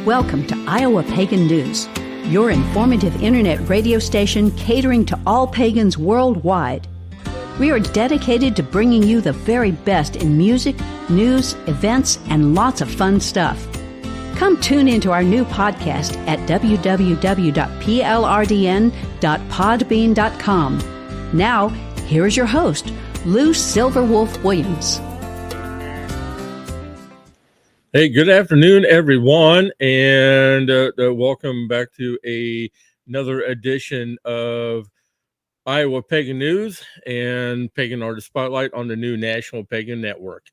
Welcome to Iowa Pagan News, your informative internet radio station catering to all pagans worldwide. We are dedicated to bringing you the very best in music, news, events, and lots of fun stuff. Come tune into our new podcast at www.plrdn.podbean.com. Now, here is your host, Lou Silverwolf Williams. Hey, good afternoon, everyone, and welcome back to another edition of Iowa Pagan News and Pagan Artist Spotlight on the new National Pagan Network.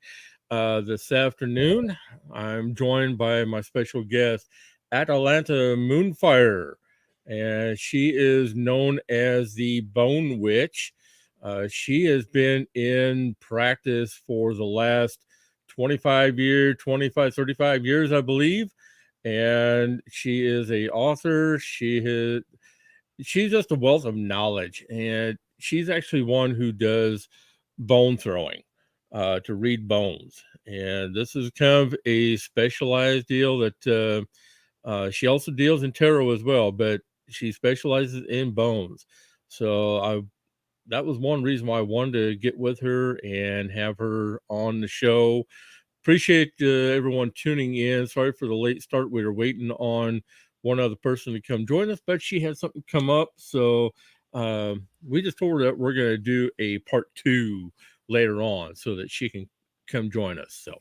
This afternoon, I'm joined by my special guest, Atlantia Moonfire, and she is known as the Bone Witch. She has been in practice for the last 35 years, 35 years, I believe. And she is a author. She's just a wealth of knowledge. And she's actually one who does bone throwing, to read bones. And this is kind of a specialized deal that she also deals in tarot as well, but she specializes in bones. So that was one reason why I wanted to get with her and have her on the show. Appreciate everyone tuning in. Sorry for the late start. We were waiting on one other person to come join us, but she had something come up. So we just told her that we're going to do a part 2 later on so that she can come join us. So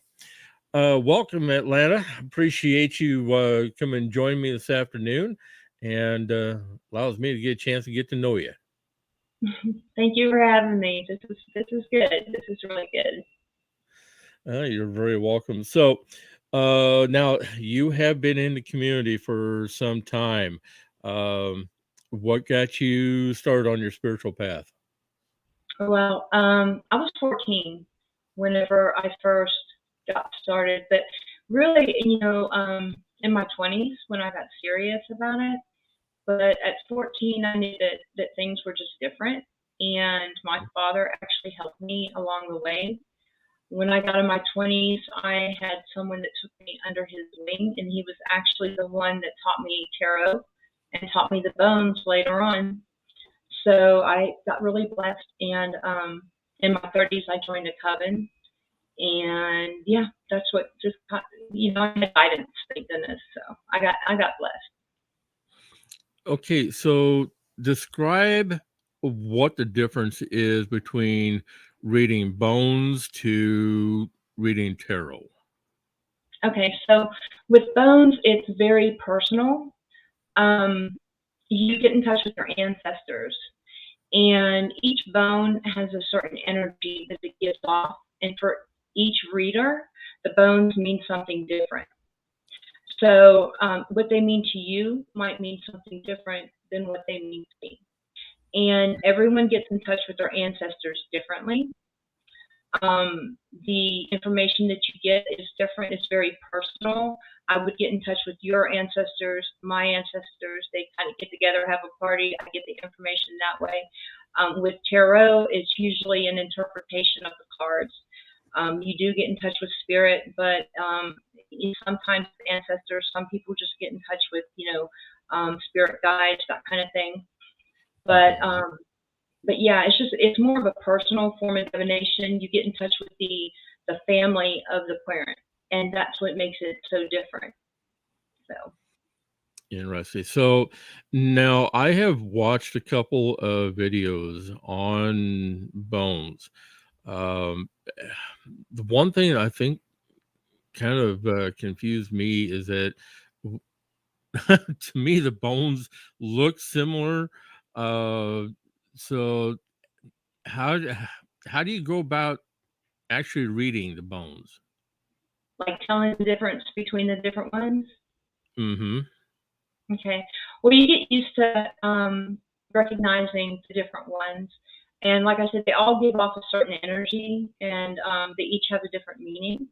welcome, Atlantia. Appreciate you coming and join me this afternoon, and allows me to get a chance to get to know you. Thank you for having me. This is good. This is really good. You're very welcome. So now you have been in the community for some time. What got you started on your spiritual path? Well, I was 14 whenever I first got started, but really, in my 20s when I got serious about it. But at 14, I knew that things were just different, and my father actually helped me along the way. When I got in my 20s, I had someone that took me under his wing, and he was actually the one that taught me tarot and taught me the bones later on. So I got really blessed, and in my 30s, I joined a coven, and yeah, that's what just got, I had guidance, thank goodness. So I got blessed. Okay, so describe what the difference is between reading bones to reading tarot. Okay, so with bones, it's very personal. You get in touch with your ancestors, and each bone has a certain energy that it gives off, and for each reader, the bones mean something different. So what they mean to you might mean something different than what they mean to me. And everyone gets in touch with their ancestors differently. The information that you get is different. It's very personal. I would get in touch with your ancestors, my ancestors. They kind of get together, have a party. I get the information that way. With tarot, it's usually an interpretation of the cards. You do get in touch with spirit, but sometimes ancestors, some people just get in touch with, spirit guides, that kind of thing. But yeah, it's more of a personal form of divination. You get in touch with the family of the querent, and that's what makes it so different. So interesting. So now I have watched a couple of videos on bones. The one thing I think kind of confused me is that to me the bones look similar. So how do you go about actually reading the bones? Like telling the difference between the different ones? Mm-hmm. Okay. Well, you get used to recognizing the different ones. And like I said, they all give off a certain energy, and they each have a different meaning.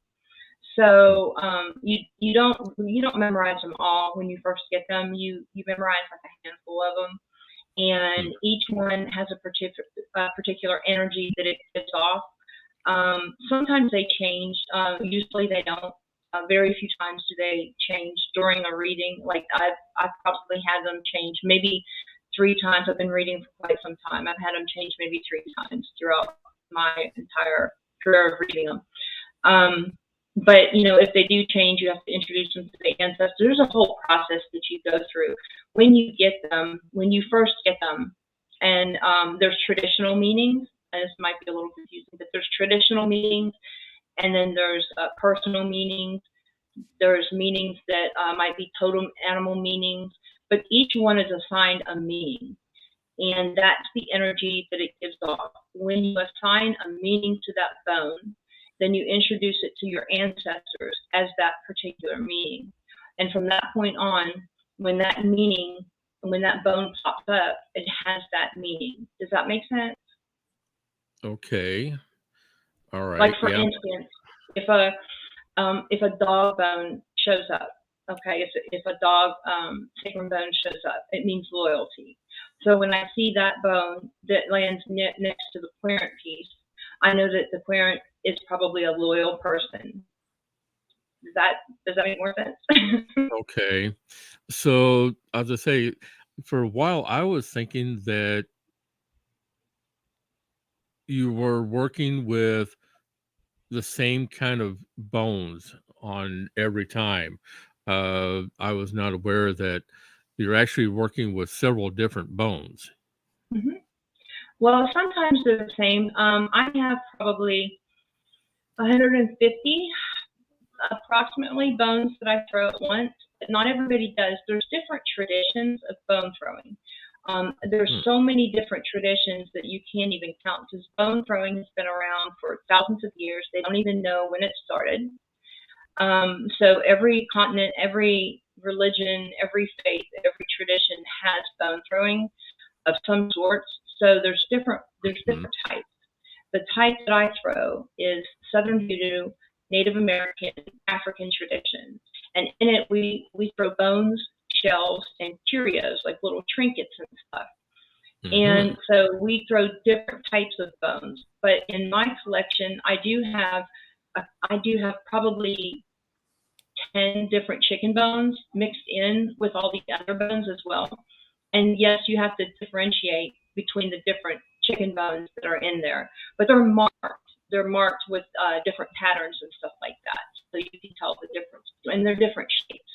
So you don't memorize them all when you first get them. You memorize like a handful of them, and each one has a particular energy that it gives off. Sometimes they change. Usually they don't. Very few times do they change during a reading. Like I've probably had them change maybe 3 times. I've been reading for quite some time. I've had them change maybe 3 times throughout my entire career of reading them. But if they do change, you have to introduce them to the ancestors. There's a whole process that you go through when you get them, when you first get them. And there's traditional meanings, and this might be a little confusing, but there's traditional meanings, and then there's personal meanings. There's meanings that might be totem animal meanings, but each one is assigned a meaning. And that's the energy that it gives off. When you assign a meaning to that bone, then you introduce it to your ancestors as that particular meaning. And from that point on, when that bone pops up, it has that meaning. Does that make sense? Okay. All right. Like for instance, if a dog bone shows up, okay, if a dog sacrum bone shows up, it means loyalty. So when I see that bone that lands next to the querent piece, I know that the querent is probably a loyal person. Does that make more sense? Okay. So as I say, for a while I was thinking that you were working with the same kind of bones on every time. I was not aware that you're actually working with several different bones. Mm-hmm. Well, sometimes they're the same. I have probably 150 approximately bones that I throw at once, but not everybody does. There's different traditions of bone throwing. There's so many different traditions that you can't even count, because bone throwing has been around for thousands of years. They don't even know when it started. So every continent, every religion, every faith, every tradition has bone throwing of some sorts. So there's different types. The type that I throw is Southern Voodoo, Native American, African tradition. And in it, we throw bones, shells, and curios, like little trinkets and stuff. And so we throw different types of bones. But in my collection, I do have probably 10 different chicken bones mixed in with all the other bones as well. And yes, you have to differentiate between the different chicken bones that are in there, but they're marked. They're marked with different patterns and stuff like that, so you can tell the difference. And they're different shapes,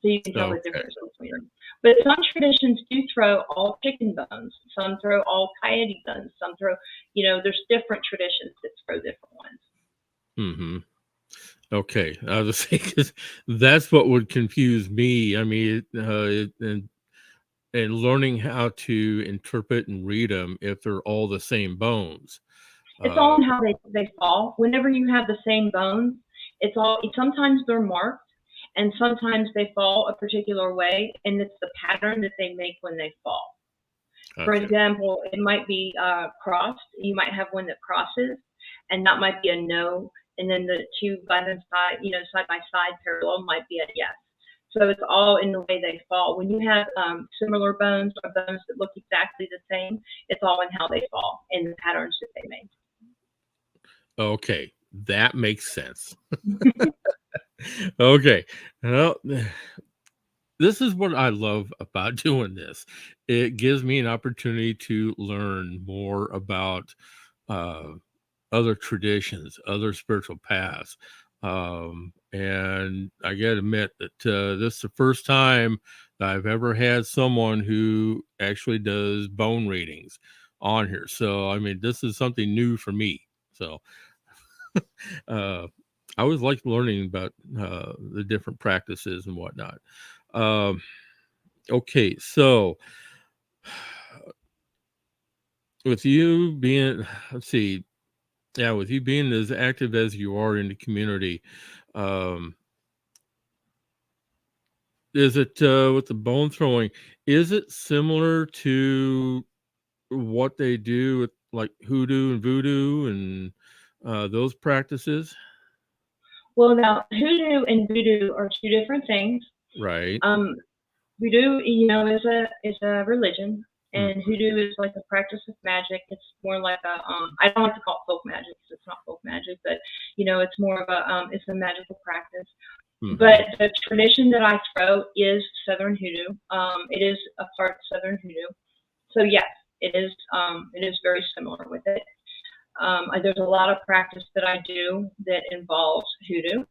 so you can tell the difference between them. But some traditions do throw all chicken bones. Some throw all coyote bones. Some throw, there's different traditions that throw different ones. Mm-hmm. Okay, I was saying, that's what would confuse me. I mean, and learning how to interpret and read them if they're all the same bones. It's all in how they fall. Whenever you have the same bones, sometimes they're marked, and sometimes they fall a particular way, and it's the pattern that they make when they fall. Okay. For example, it might be crossed. You might have one that crosses, and that might be a no, and then the two by the side, side by side parallel might be a yes. So it's all in the way they fall. When you have similar bones or bones that look exactly the same, it's all in how they fall and the patterns that they make. Okay, that makes sense. Okay, well, this is what I love about doing this. It gives me an opportunity to learn more about other traditions, other spiritual paths. And I gotta admit that this is the first time that I've ever had someone who actually does bone readings on here. So, I mean, this is something new for me. So, I always like learning about the different practices and whatnot. Okay, so with you being, let's see, yeah, with you being as active as you are in the community, is it with the bone throwing, is it similar to what they do with like hoodoo and voodoo and those practices? Well, now hoodoo and voodoo are two different things. Right. Voodoo, is a religion, and hoodoo is like a practice of magic. It's more like a I don't like to call it folk magic because it's not folk magic, but it's more of a it's a magical practice. But the tradition that I throw is Southern Hoodoo. It is a part Southern Hoodoo. So yes, it is very similar with it. There's a lot of practice that I do that involves hoodoo.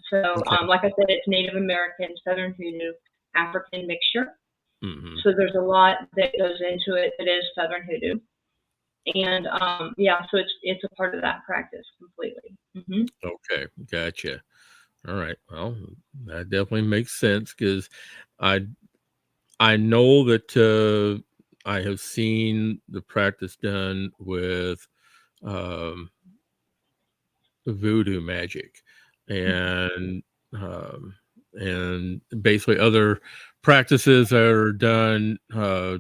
So, like I said, it's Native American, Southern Hoodoo, African mixture. So there's a lot that goes into it that is Southern Hoodoo. And so it's a part of that practice completely. Okay, gotcha. All right. Well, that definitely makes sense because I know that I have seen the practice done with voodoo magic and basically other practices that are done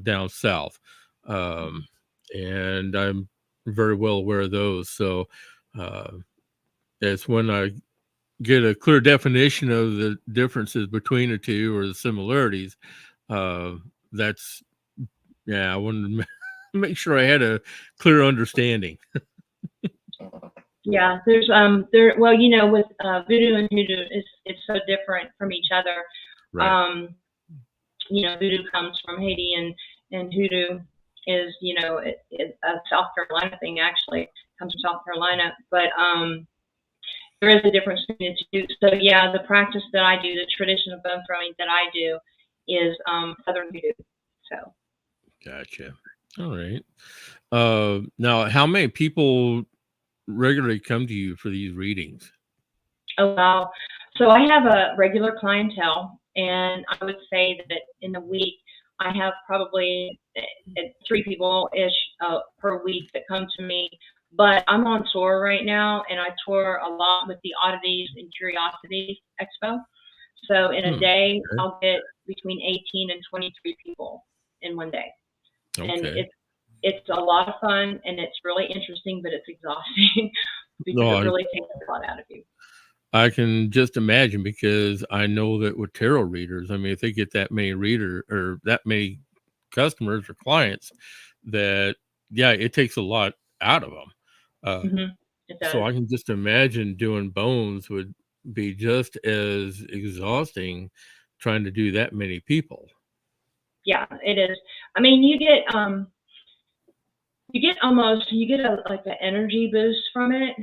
down south. And I'm very well aware of those. So it's when I get a clear definition of the differences between the two or the similarities. That's I wanted to make sure I had a clear understanding. Yeah, there's with voodoo and hoodoo, it's so different from each other. Right. Voodoo comes from Haiti, and hoodoo is it's a South Carolina thing. Actually, it comes from South Carolina, but there is a difference between the two. So yeah, the practice that I do, the tradition of bone throwing that I do, is Southern hoodoo. So. Gotcha. All right. Now, how many people regularly come to you for these readings? Oh, wow. So I have a regular clientele, and I would say that in a week, I have probably 3 people-ish per week that come to me. But I'm on tour right now, and I tour a lot with the Oddities and Curiosities Expo. So in a day, I'll get between 18 and 23 people in one day. And it's a lot of fun, and it's really interesting, but it's exhausting because it really takes a lot out of you. I can just imagine, because I know that with tarot readers, I mean, if they get that many readers or that many customers or clients, that it takes a lot out of them. It does. So I can just imagine doing bones would be just as exhausting, trying to do that many people. Yeah, it is. I mean, you get like an energy boost from it,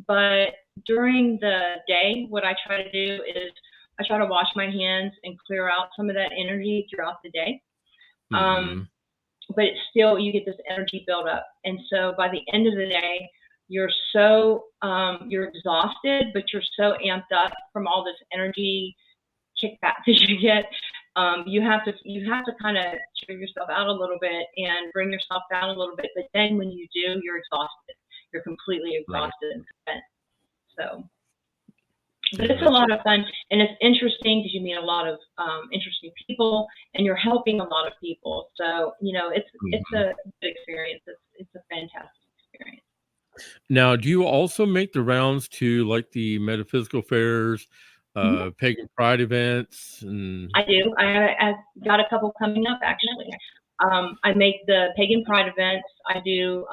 but during the day, what I try to do is I try to wash my hands and clear out some of that energy throughout the day. But it's still, you get this energy buildup, and so by the end of the day, you're exhausted, but you're so amped up from all this energy kickback that you get. You have to kind of cheer yourself out a little bit and bring yourself down a little bit. But then when you do, you're exhausted. You're completely exhausted and spent. So, but it's a lot of fun, and it's interesting because you meet a lot of interesting people, and you're helping a lot of people. So it's a good experience. It's a fantastic experience. Now, do you also make the rounds to like the metaphysical fairs, pagan pride events? And I do. I've got a couple coming up, actually. I make the pagan pride events. I do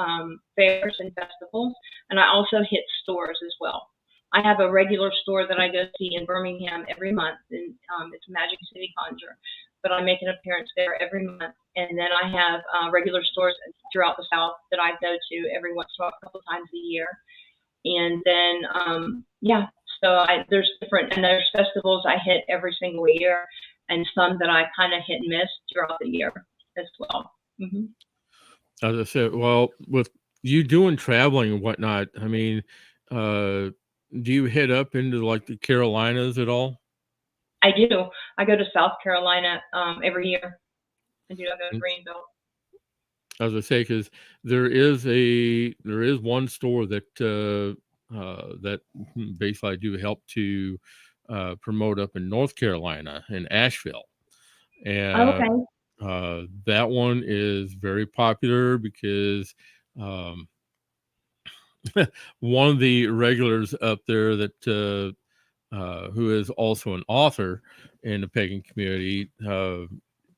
fairs and festivals, and I also hit stores as well. I have a regular store that I go see in Birmingham every month, and it's Magic City Conjure. But I make an appearance there every month, and then I have regular stores throughout the South that I go to every once in a while, a couple times a year. And then so there's festivals I hit every single year, and some that I kind of hit and miss throughout the year as well. As I said, well, with you doing traveling and whatnot, I mean, do you head up into like the Carolinas at all? I do. I go to South Carolina every year. I do. I go to Greenville. As I say, because there is one store that that basically I do help to promote up in North Carolina in Asheville, and that one is very popular because one of the regulars up there that who is also an author in the pagan community,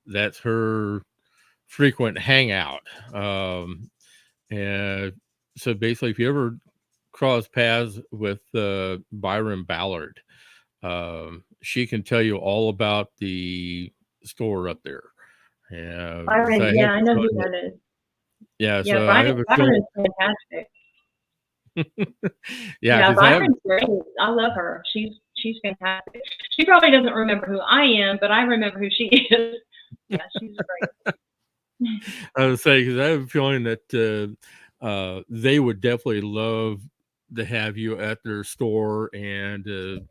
that's her frequent hangout. And so basically, if you ever cross paths with Byron Ballard, She can tell you all about the store up there. And so Byron, I yeah, have I a know who feeling that, that is. yeah, Yeah, so I have a Byron feeling, is fantastic. yeah, Yeah, because I have, Byron's great. I love her. She's fantastic. She probably doesn't remember who I am, but I remember who she is. Yeah, she's great. I would say, because I have a feeling that they would definitely love to have you at their store and to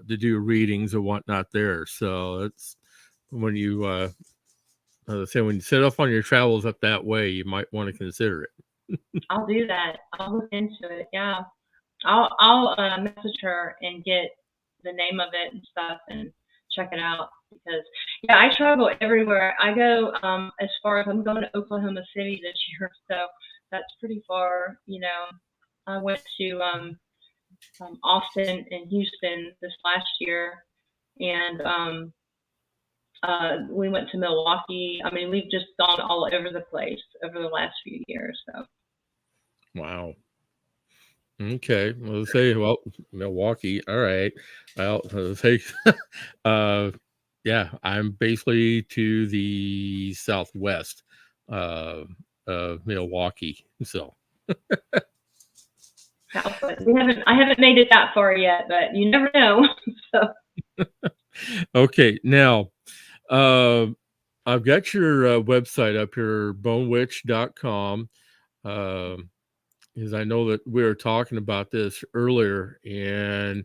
do readings and whatnot there. So it's when you, as I say, when you set off on your travels up that way, you might want to consider it. I'll do that. I'll look into it. Yeah, I'll message her and get the name of it and stuff and check it out because yeah, I travel everywhere. I go as far as I'm going to Oklahoma City this year, so that's pretty far. You know, I went to Austin and Houston this last year, and we went to Milwaukee. I mean, we've just gone all over the place over the last few years. So Wow. Okay. Well, let's say, well, Milwaukee. All right. Well, let's say, uh, yeah, I'm basically to the southwest uh, of Milwaukee. So, Southwest. I haven't made it that far yet, but you never know. So okay. Now, uh, I've got your website up here, bonewitch.com. Because I know that we were talking about this earlier, and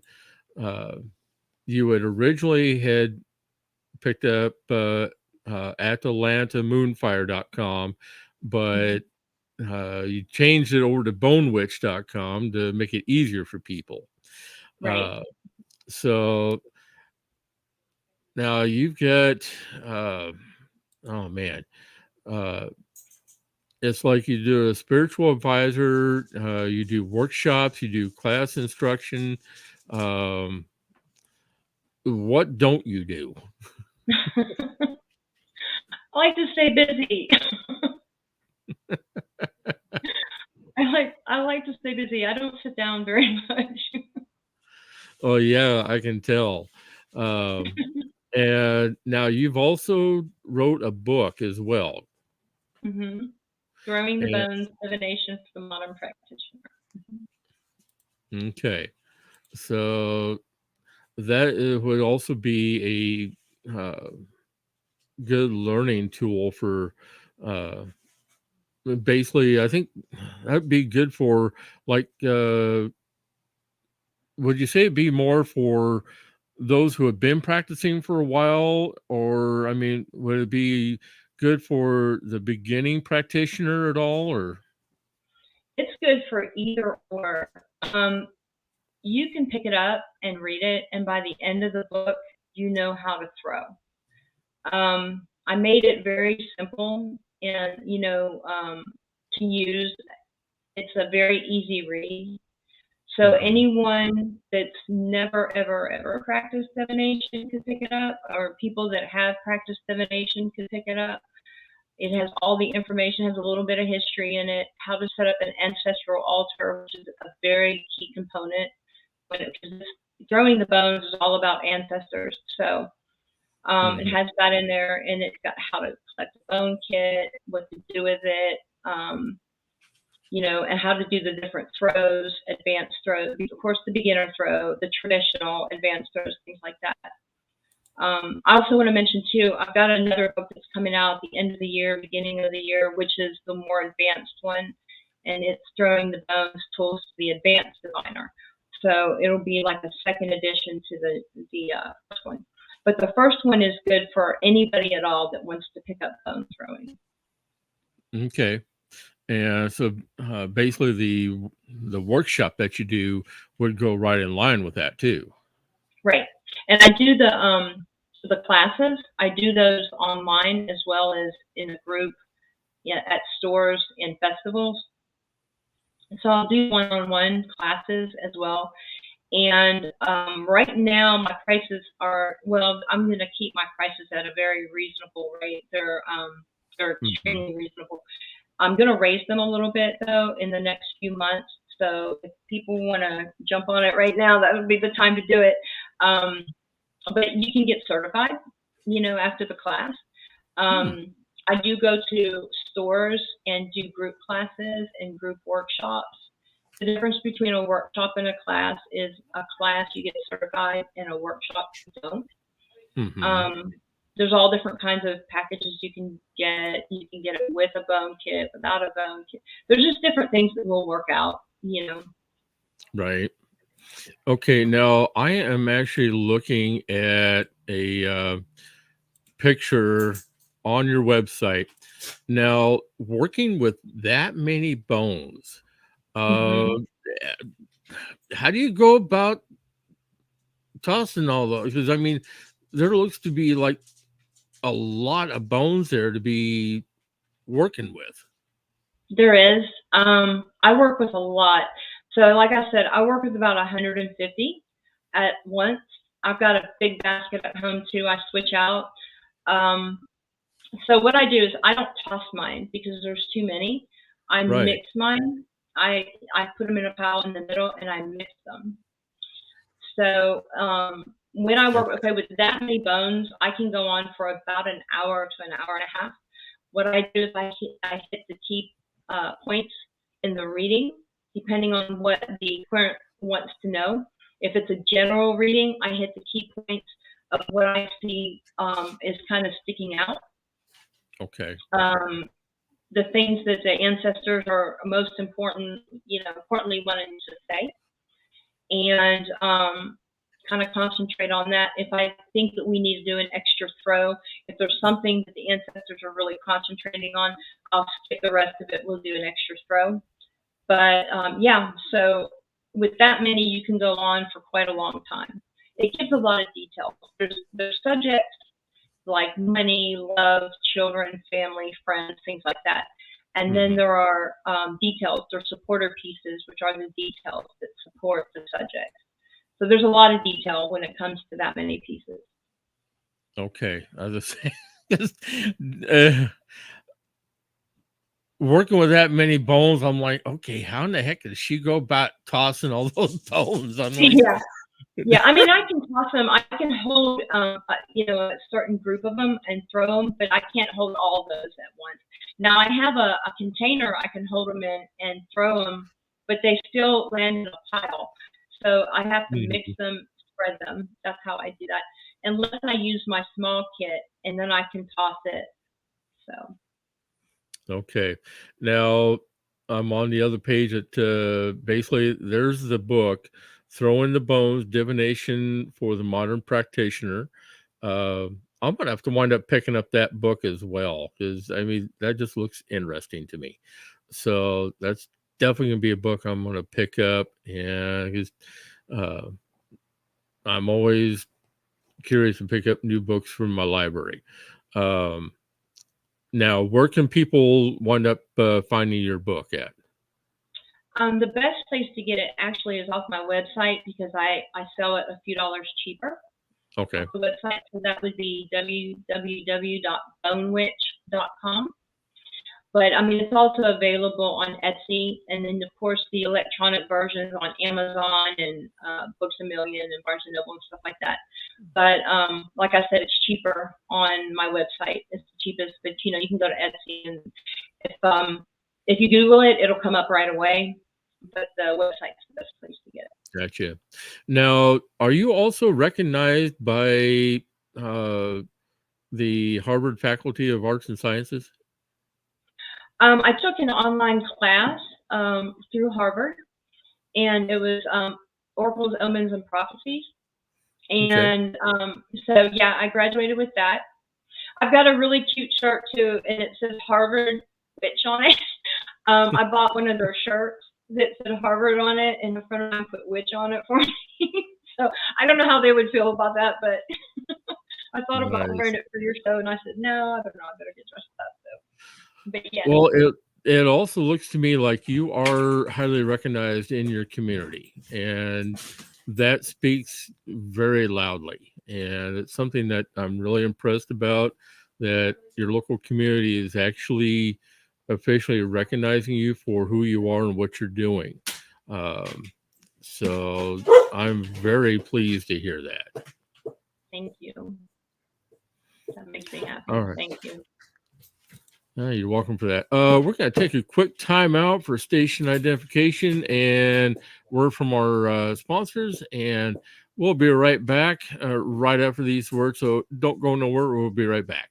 uh, you had originally had picked up Atlanta Moonfire.com, but you changed it over to bonewitch.com to make it easier for people. right. Uh, so now you've got, uh, oh man, uh, it's like you do a spiritual advisor, you do workshops, you do class instruction. Um, what don't you do? I like to stay busy. I like to stay busy. I don't sit down very much. Oh yeah, I can tell. Um, and now you've also wrote a book as well. hmm Throwing the And bones, divination for the modern practitioner. okay, so that would also be a good learning tool for basically. I think that'd be good for like. Would you say it'd be more for those who have been practicing for a while, or I mean, would it be good for the beginning practitioner at all, or? It's good for either or. You can pick it up and read it, and by the end of the book, you know how to throw. I made it very simple and to use. It's a very easy read. So Mhm. anyone that's never, ever, ever practiced divination could pick it up, or people that have practiced divination could pick it up. It has all the information, has a little bit of history in it, how to set up an ancestral altar, which is a very key component. Throwing the bones is all about ancestors. So it Mhm. has that in there, and it's got how to collect the bone kit, what to do with it, and how to do the different throws, advanced throws, of course, the beginner throw, the traditional advanced throws, things like that. I also want to mention too, I've got another book that's coming out at the end of the year, beginning of the year, which is the more advanced one, and it's Throwing the Bones Tools to the Advanced Diviner. So it'll be like a second edition to the first one. But the first one is good for anybody at all that wants to pick up bone throwing. Okay. And so basically the workshop that you do would go right in line with that too. Right. And I do the classes. I do those online as well as in a group, at stores and festivals. So I'll do one-on-one classes as well. And right now my prices are, well, I'm going to keep my prices at a very reasonable rate. They're Mhm. extremely reasonable. I'm going to raise them a little bit though in the next few months. So if people want to jump on it right now, that would be the time to do it. But you can get certified, after the class. I do go to stores and do group classes and group workshops. The difference between a workshop and a class is a class you get certified and a workshop you don't. There's all different kinds of packages you can get. You can get it with a bone kit, without a bone kit. There's just different things that will work out, Right. Okay. Now I am actually looking at a picture on your website. Now, working with that many bones, how do you go about tossing all those? Because I mean, there looks to be like a lot of bones there to be working with. There is. I work with a lot. So like I said, I work with about 150 at once. I've got a big basket at home too. I switch out. So what I do is I don't toss mine because there's too many. I mix mine. I put them in a pile in the middle and I mix them. So when I work with that many bones, I can go on for about an hour to an hour and a half. What I do is I hit the key points in the reading, depending on what the clerk wants to know. If it's a general reading, I hit the key points of what I see is kind of sticking out. Okay. The things that the ancestors are most importantly wanting to say, and kind of concentrate on that. If I think that we need to do an extra throw, if there's something that the ancestors are really concentrating on, I'll skip the rest of it. We'll do an extra throw. But so with that many, you can go on for quite a long time. It gives a lot of details. There's subjects like money, love, children, family, friends, things like that. And then there are details. There are supporter pieces, which are the details that support the subject. So there's a lot of detail when it comes to that many pieces. Okay. I was just saying, working with that many bones, I'm like, okay, how in the heck does she go about tossing all those bones? I'm like, yeah. I mean, I can toss them. I can hold, a certain group of them and throw them, but I can't hold all those at once. Now I have a container I can hold them in and throw them, but they still land in a pile. So I have to mix them, spread them. That's how I do that. Unless I use my small kit, and then I can toss it. So. Okay. Now I'm on the other page at basically there's the book, Throwing the Bones, Divination for the Modern Practitioner. I'm gonna have to wind up picking up that book as well, because I mean that just looks interesting to me. So that's definitely gonna be a book I'm gonna pick up, and because I'm always curious to pick up new books from my library. Now, where can people wind up finding your book at? The best place to get it actually is off my website, because I sell it a few dollars cheaper. Okay. Off the website, so that would be www.bonewitch.com. But I mean, it's also available on Etsy, and then of course the electronic versions on Amazon and Books A Million and Barnes and Noble and stuff like that. But like I said, it's cheaper on my website. It's the cheapest, but you can go to Etsy, and if you Google it, it'll come up right away. But the website's the best place to get it. Gotcha. Now, are you also recognized by the Harvard Faculty of Arts and Sciences? I took an online class through Harvard, and it was Oracles, Omens, and Prophecies. And so, yeah, I graduated with that. I've got a really cute shirt, too, and it says Harvard Witch on it. I bought one of their shirts that said Harvard on it, and a friend of mine put witch on it for me. So I don't know how they would feel about that, but I thought about wearing it for your show, and I said, no, I better get dressed up. So. But yeah. Well, it also looks to me like you are highly recognized in your community, and that speaks very loudly. And it's something that I'm really impressed about, that your local community is actually officially recognizing you for who you are and what you're doing. So I'm very pleased to hear that. Thank you. That makes me happy. All right. Thank you. You're welcome for that. We're going to take a quick time out for station identification and word from our sponsors, and we'll be right back right after these words. So don't go nowhere. We'll be right back.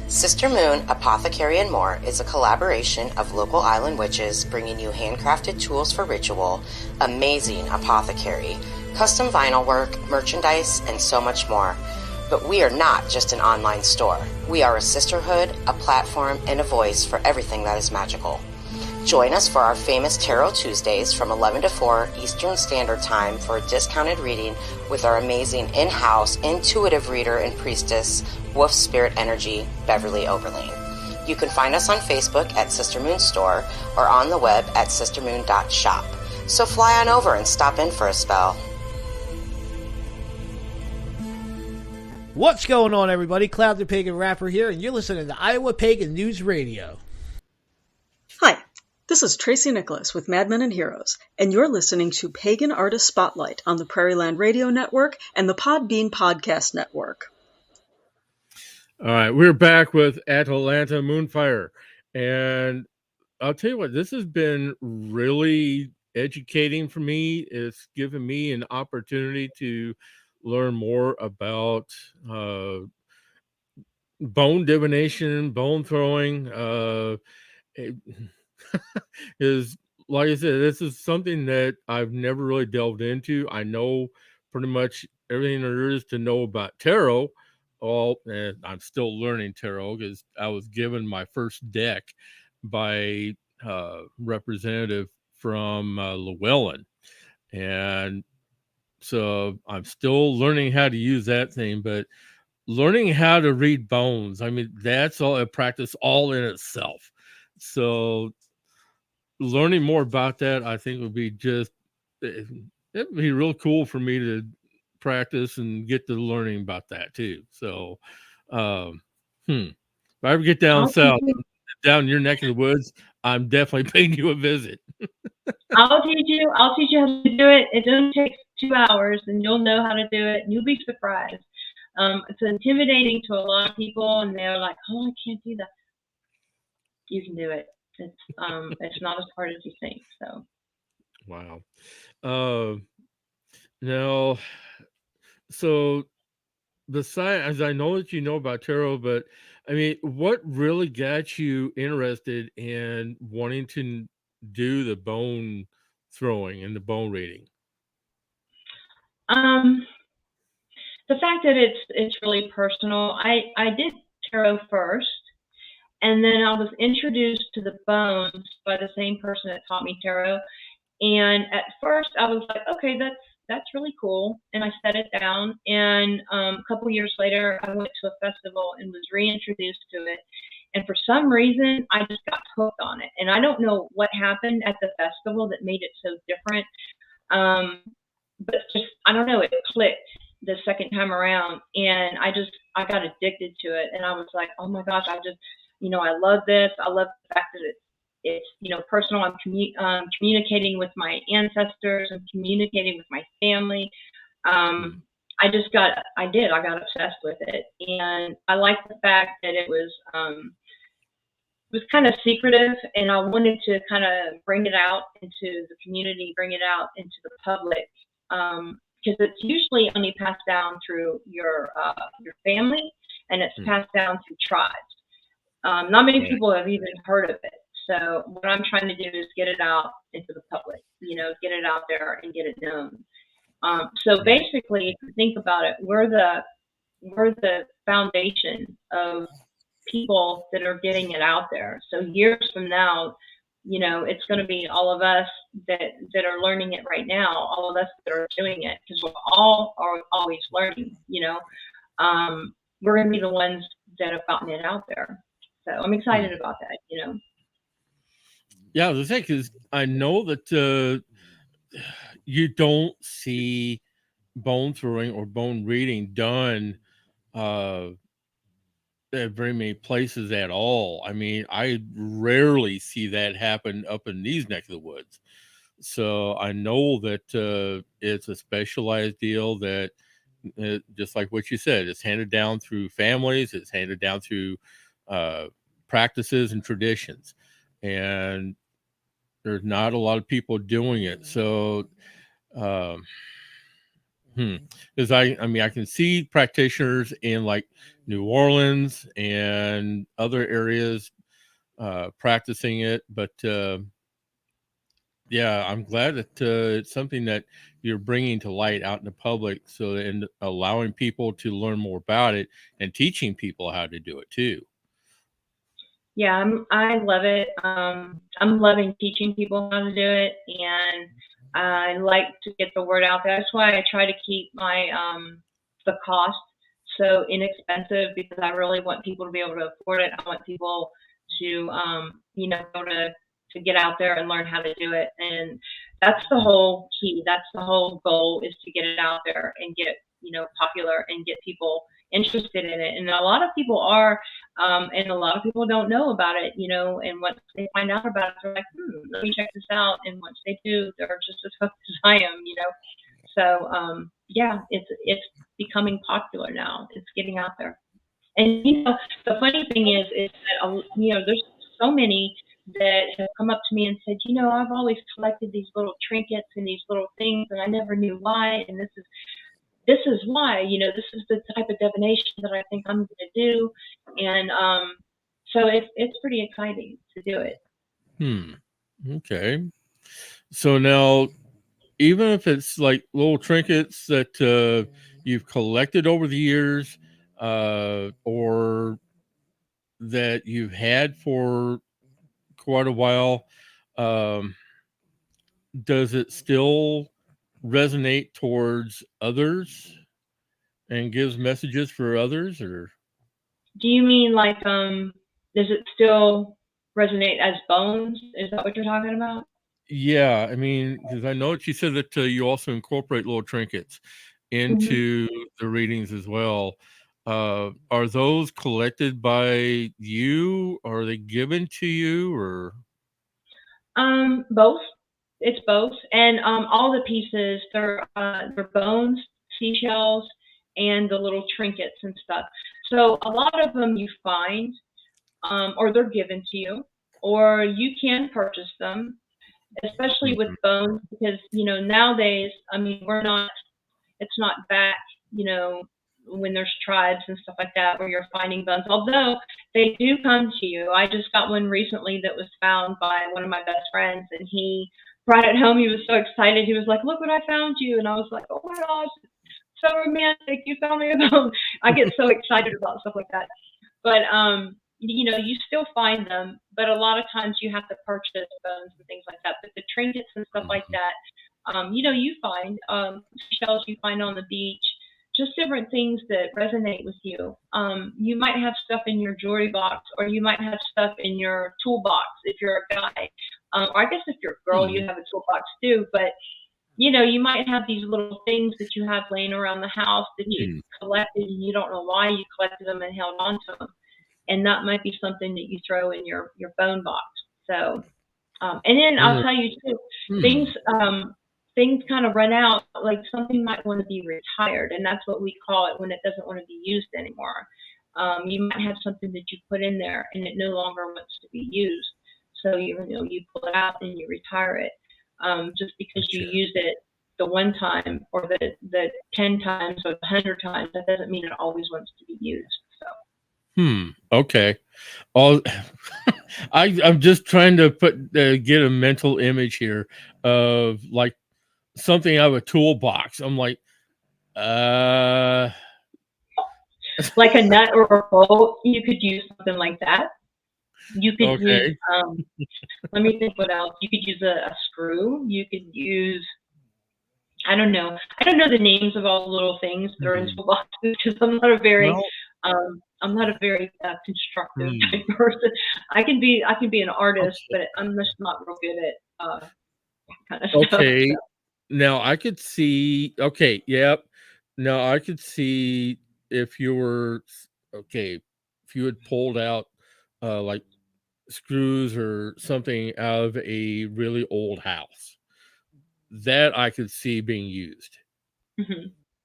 Sister Moon, Apothecary and More is a collaboration of local island witches bringing you handcrafted tools for ritual, amazing apothecary, custom vinyl work, merchandise, and so much more. But we are not just an online store. We are a sisterhood, a platform, and a voice for everything that is magical. Join us for our famous Tarot Tuesdays from 11 to 4 Eastern Standard Time for a discounted reading with our amazing in-house intuitive reader and priestess, Wolf Spirit Energy, Beverly Oberlin. You can find us on Facebook at Sister Moon Store or on the web at sistermoon.shop. So fly on over and stop in for a spell. What's going on, everybody? Cloud the Pagan Rapper here, and you're listening to Iowa Pagan News Radio. Hi, this is Tracy Nicholas with Madmen and Heroes, and you're listening to Pagan Artist Spotlight on the Prairie Land Radio Network and the Podbean Podcast Network. All right, we're back with Atlanta Moonfire, and I'll tell you what, this has been really educating for me. It's given me an opportunity to learn more about bone divination, bone throwing. It is, like I said, this is something that I've never really delved into. I know pretty much everything there is to know about tarot. And I'm still learning tarot because I was given my first deck by representative from Llewellyn, and so I'm still learning how to use that thing. But learning how to read bones, I mean, that's all a practice all in itself. So learning more about that, I think, would be just, it'd be real cool for me to practice and get to learning about that too. So if I ever get down south, down your neck of the woods, I'm definitely paying you a visit. I'll teach you how to do it. It doesn't take 2 hours, and you'll know how to do it, and you'll be surprised. It's intimidating to a lot of people, and they're like, "Oh, I can't do that." You can do it. It's not as hard as you think. So. Wow. Now, so besides, I know that you know about tarot, but I mean, what really got you interested in wanting to do the bone throwing and the bone reading? The fact that it's really personal. I did tarot first, and then I was introduced to the bones by the same person that taught me tarot. And at first, I was like, okay, that's really cool, and I set it down. And a couple years later, I went to a festival and was reintroduced to it. And for some reason, I just got hooked on it. And I don't know what happened at the festival that made it so different. But just, I don't know, it clicked the second time around, and I got addicted to it. And I was like, oh my gosh, I love this. I love the fact that it's personal. I'm communicating with my ancestors. I'm communicating with my family. I got obsessed with it. And I liked the fact that it was kind of secretive, and I wanted to kind of bring it out into the community, bring it out into the public, because it's usually only passed down through your family, and it's passed down through tribes. Not many people have even heard of it. So what I'm trying to do is get it out into the public, get it out there and get it known. So basically, if you think about it, we're the foundation of people that are getting it out there. So years from now, it's going to be all of us that are learning it right now, all of us that are doing it, because we're all are always learning. We're going to be the ones that have gotten it out there. So I'm excited about that. Yeah, the thing is, I know that you don't see bone throwing or bone reading done very many places at all. I mean, I rarely see that happen up in these neck of the woods. So I know that it's a specialized deal that, just like what you said, it's handed down through families, it's handed down through uh, practices and traditions, and there's not a lot of people doing it. So, um, because I mean, I can see practitioners in like New Orleans and other areas practicing it, but yeah, I'm glad that it's something that you're bringing to light out in the public, so and allowing people to learn more about it and teaching people how to do it too. Yeah, I love it. I'm loving teaching people how to do it, and I like to get the word out there. That's why I try to keep my the cost so inexpensive, because I really want people to be able to afford it. I want people to be able to get out there and learn how to do it, and that's the whole key. That's the whole goal, is to get it out there and get popular and get people interested in it. And a lot of people are. And a lot of people don't know about it, and once they find out about it, they're like, let me check this out. And once they do, they're just as hooked as I am. So, yeah, it's becoming popular now. It's getting out there. And, the funny thing is that, there's so many that have come up to me and said, I've always collected these little trinkets and these little things, and I never knew why. And this is why, this is the type of divination that I think I'm going to do. And so it's pretty exciting to do it. Okay. So now, even if it's like little trinkets that you've collected over the years, or that you've had for quite a while, um, does it still resonate towards others and gives messages for others, or? Do you mean like, does it still resonate as bones? Is that what you're talking about? Yeah, I mean, because I know that you said that you also incorporate little trinkets Hmm. into the readings as well. Are those collected by you? Are they given to you, or? Both. It's both, and all the pieces, they're bones, seashells, and the little trinkets and stuff. So a lot of them you find, or they're given to you, or you can purchase them, especially with Mhm. bones, because nowadays, I mean, it's not back, you know, when there's tribes and stuff like that where you're finding bones. Although they do come to you. I just got one recently that was found by one of my best friends, and he brought it home. He was so excited. He was like, "Look what I found you!" And I was like, "Oh my gosh, so romantic! You found me a bone." I get so excited about stuff like that. But you still find them, but a lot of times you have to purchase bones and things like that. But the trinkets and stuff like Mhm. that, you find shells you find on the beach, just different things that resonate with you. You might have stuff in your jewelry box, or you might have stuff in your toolbox if you're a guy. Or I guess if you're a girl, Hmm. you have a toolbox too. But you might have these little things that you have laying around the house that you Hmm. collected, and you don't know why you collected them and held on to them. And that might be something that you throw in your phone box. So, and then I'll Uh, tell you too, things hmm. things kind of run out. Like something might want to be retired, and that's what we call it when it doesn't want to be used anymore. You might have something that you put in there, and it no longer wants to be used. So you pull it out and you retire it. Just because you Gotcha. use it the one time, or the 10 times or the 100 times, that doesn't mean it always wants to be used. So. Okay. All I'm just trying to get a mental image here of like something out of a toolbox. I'm like, uh, Like a nut or a bolt, you could use something like that. You could use, okay. let me think what else. You could use a screw. You could use, I don't know. I don't know the names of all the little things that are in Hmm. toolboxes, because Well, I'm not a very constructive hmm. type person. I can be an artist, Okay. but I'm just not real good at kind of stuff. So. Okay. Now I could see. Okay. Yep. Now I could see if you were okay. if you had pulled out like screws or something out of a really old house, that I could see being used,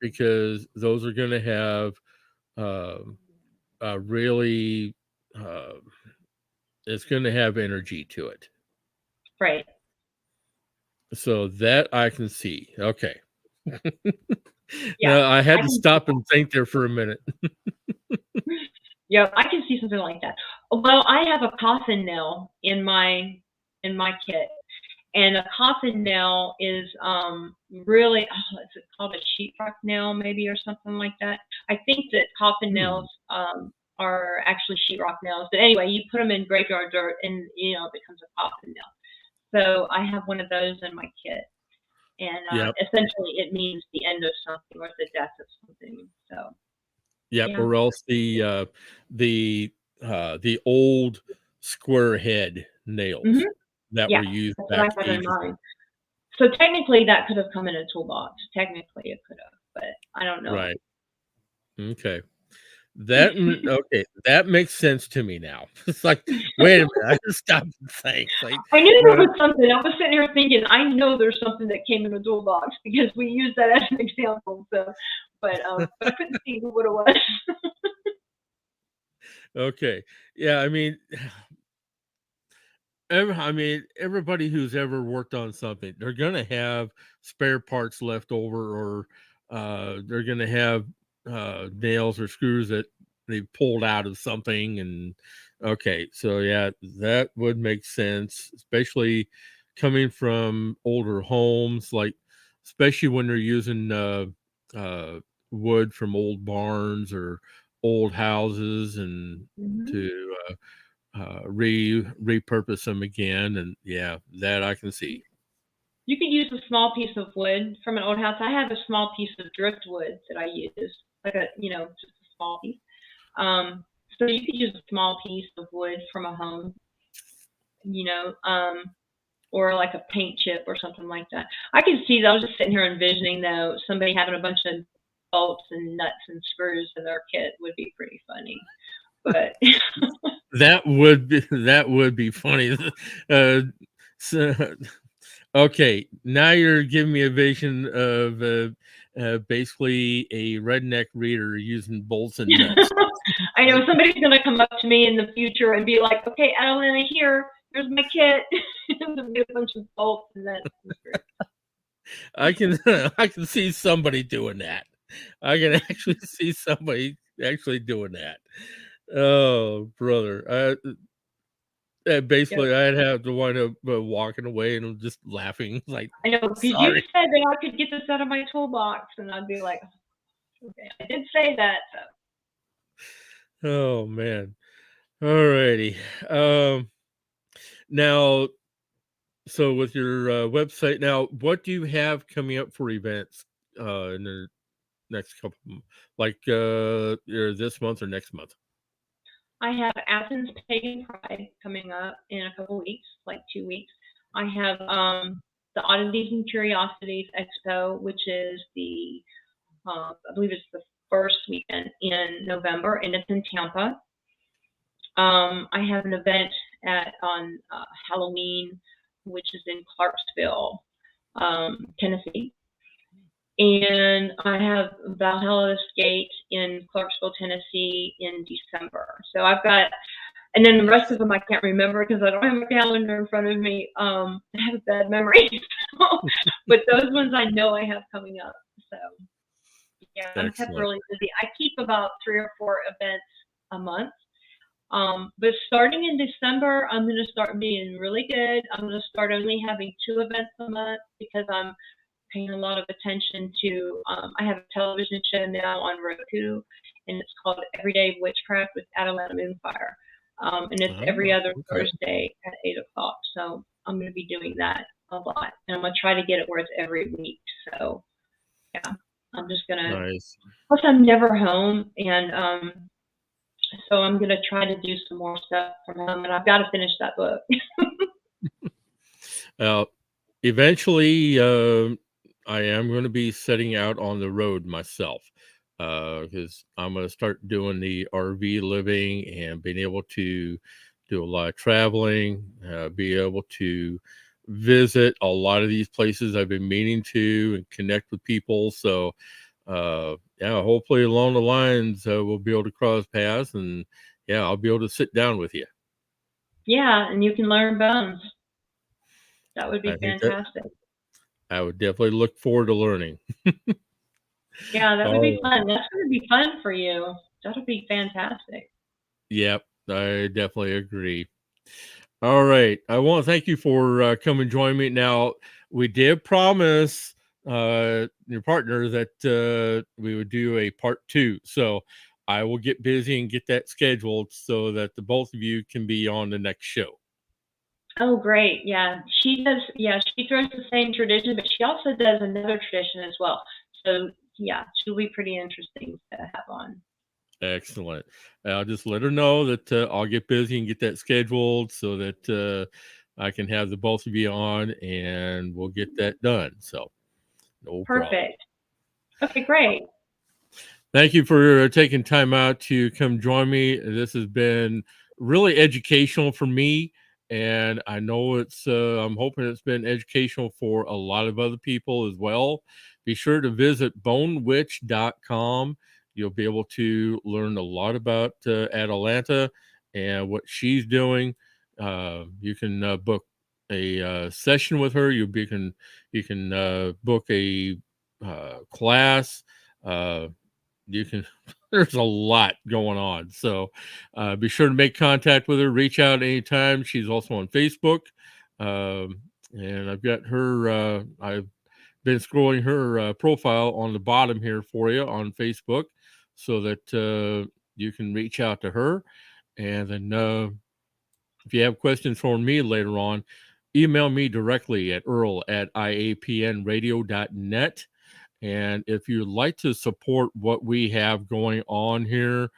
because those are going to have really it's going to have energy to it. Right. So that I can see. Okay. Yeah. Now, I had to stop and think there for a minute. Yeah, I can see something like that. Well, I have a coffin nail in my kit, and a coffin nail is really, is it called a sheetrock nail maybe, or something like that? I think that coffin nails are actually sheetrock nails. But anyway, you put them in graveyard dirt, and it becomes a coffin nail. So I have one of those in my kit, and essentially it means the end of something or the death of something. So. Yep, or else the old square head nails that were used back ages ago. So technically, that could have come in a toolbox. Technically, it could have, but I don't know. Right. Okay. That makes sense to me now. It's like, wait a minute, I just stopped and think. Like, I knew there was something. I was sitting here thinking, I know there's something that came in a toolbox because we used that as an example. So, but I couldn't think of what it was. Okay. Yeah, I mean, everybody who's ever worked on something, they're gonna have spare parts left over, or they're gonna have nails or screws that they pulled out of something. And okay, so yeah, that would make sense, especially coming from older homes, like especially when they're using wood from old barns or old houses, and to repurpose them again. And yeah, that I can see. You could use a small piece of wood from an old house. I have a small piece of driftwood that I use, like just a small piece. So you could use a small piece of wood from a home, or like a paint chip or something like that. I can see that. I was just sitting here envisioning, though, somebody having a bunch of bolts and nuts and screws in their kit would be pretty funny. But that would be funny. So, okay, now you're giving me a vision of basically a redneck reader using bolts and nuts. I know somebody's going to come up to me in the future and be like, "Okay, Adelina, here's my kit." There'll be a bunch of bolts and nuts and screws. I can see somebody doing that. I can actually see somebody actually doing that. Oh, brother. Basically, I'd have to wind up walking away and just laughing. Like, I know, because you said that I could get this out of my toolbox, and I'd be like, okay, I did say that. So. Oh, man. All righty. Now, so with your website now, what do you have coming up for events in the next couple, like either this month or next month? I have Athens Pagan Pride coming up in a couple weeks, like 2 weeks. I have the Oddities and Curiosities Expo, which is I believe it's the first weekend in November, and it's in Tampa. I have an event on Halloween, which is in Clarksville, Tennessee. And I have Valhalla's Gate in Clarksville, Tennessee in December. So I've got, and then the rest of them I can't remember because I don't have my calendar in front of me. I have a bad memory. But those ones I know I have coming up. So yeah, I'm kept really busy. I keep about 3 or 4 events a month. But starting in December, I'm going to start being really good. I'm going to start only having 2 events a month because I'm paying a lot of attention to, I have a television show now on Roku, and it's called Everyday Witchcraft with Atlanta Moonfire. And it's every other Thursday at 8 o'clock. So I'm going to be doing that a lot. And I'm going to try to get it where it's every week. So, yeah, I'm just going to. Nice. Plus, I'm never home. And so I'm going to try to do some more stuff from home. And I've got to finish that book. Eventually, I am going to be setting out on the road myself. because I'm going to start doing the RV living and being able to do a lot of traveling, be able to visit a lot of these places I've been meaning to and connect with people. So, yeah, hopefully along the lines, we'll be able to cross paths, and yeah, I'll be able to sit down with you. Yeah, and you can learn bones. That would be I think that fantastic. I would definitely look forward to learning. Yeah, that would be Oh, fun. That's going to be fun for you. That'll be fantastic. yep, I definitely agree. All right. I want to thank you for coming and joining me. Now, we did promise your partner that we would do a part 2. So I will get busy and get that scheduled so that the both of you can be on the next show. Oh, great. Yeah, she does. Yeah, she throws the same tradition, but she also does another tradition as well. So, yeah, she'll be pretty interesting to have on. Excellent. I'll just let her know that I'll get busy and get that scheduled so that I can have the both of you on and we'll get that done. So no problem. Perfect. Okay, great. Thank you for taking time out to come join me. This has been really educational for me, and I know I'm hoping it's been educational for a lot of other people as well. Be sure to visit bonewitch.com. You'll be able to learn a lot about Atlanta and what she's doing. You can book a session with her. You can book a class. You can There's a lot going on, so be sure to make contact with her, reach out anytime. She's also on Facebook, and I've got her I've been scrolling her profile on the bottom here for you on Facebook so that you can reach out to her. And then if you have questions for me later on, email me directly at earl@iapnradio.net. And if you'd like to support what we have going on here,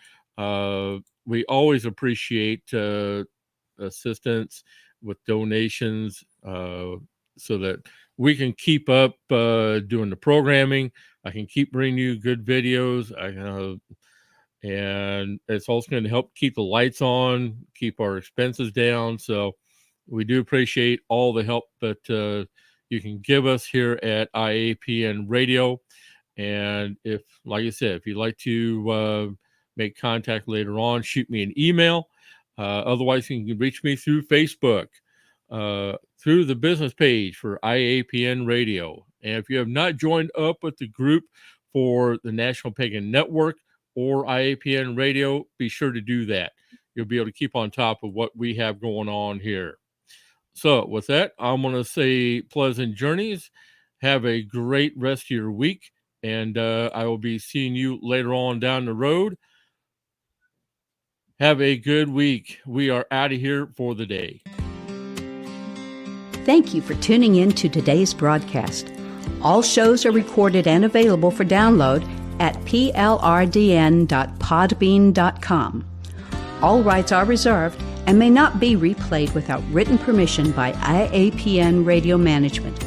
we always appreciate assistance with donations so that we can keep up doing the programming. I can keep bringing you good videos. And it's also going to help keep the lights on, keep our expenses down. So we do appreciate all the help that you can give us here at IAPN Radio. And if, like I said, if you'd like to make contact later on, shoot me an email. Otherwise, you can reach me through Facebook, through the business page for IAPN Radio. And if you have not joined up with the group for the National Pagan Network or IAPN Radio, be sure to do that. You'll be able to keep on top of what we have going on here. So with that, I'm going to say pleasant journeys. Have a great rest of your week. And I will be seeing you later on down the road. Have a good week. We are out of here for the day. Thank you for tuning in to today's broadcast. All shows are recorded and available for download at plrdn.podbean.com. All rights are reserved and may not be replayed without written permission by IAPN Radio Management.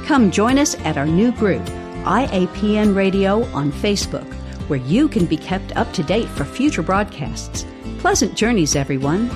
Come join us at our new group, IAPN Radio on Facebook, where you can be kept up to date for future broadcasts. Pleasant journeys, everyone.